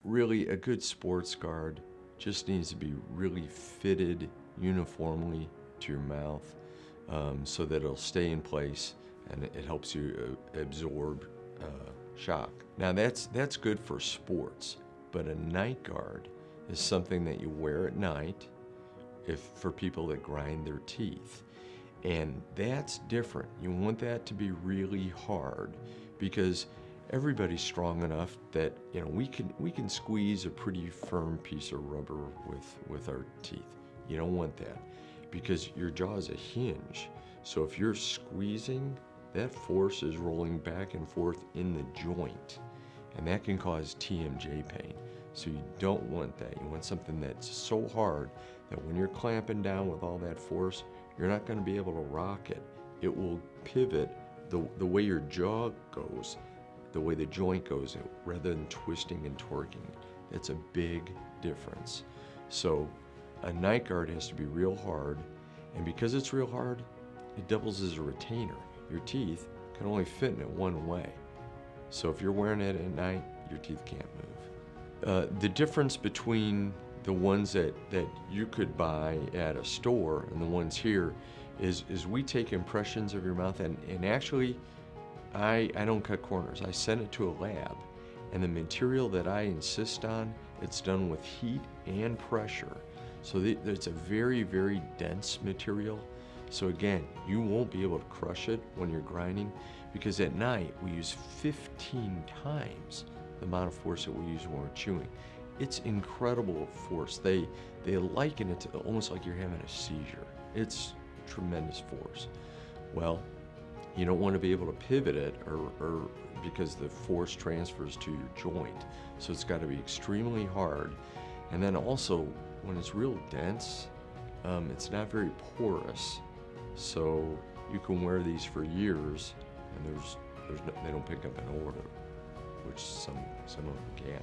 really a good sports guard just needs to be really fitted uniformly to your mouth, so that it'll stay in place and it helps you absorb shock. Now that's good for sports, but a night guard is something that you wear at night for people that grind their teeth. And that's different. You want that to be really hard, because everybody's strong enough that we can squeeze a pretty firm piece of rubber with our teeth. You don't want that, because your jaw is a hinge. So if you're squeezing, that force is rolling back and forth in the joint, and that can cause TMJ pain. So you don't want that. You want something that's so hard that when you're clamping down with all that force, you're not going to be able to rock it. It will pivot the way your jaw goes, the way the joint goes, rather than twisting and torquing. That's a big difference. So a night guard has to be real hard, and because it's real hard, it doubles as a retainer. Your teeth can only fit in it one way. So if you're wearing it at night, your teeth can't move. The difference between the ones that you could buy at a store and the ones here is we take impressions of your mouth, and actually I don't cut corners. I send it to a lab, and the material that I insist on, it's done with heat and pressure. So it's a very, very dense material. So again, you won't be able to crush it when you're grinding, because at night we use 15 times the amount of force that we use when we're chewing. It's incredible force. They liken it to almost like you're having a seizure. It's tremendous force. Well, you don't want to be able to pivot it or because the force transfers to your joint. So it's got to be extremely hard. And then also, when it's real dense, it's not very porous. So you can wear these for years, and they don't pick up an odor, which some of them can.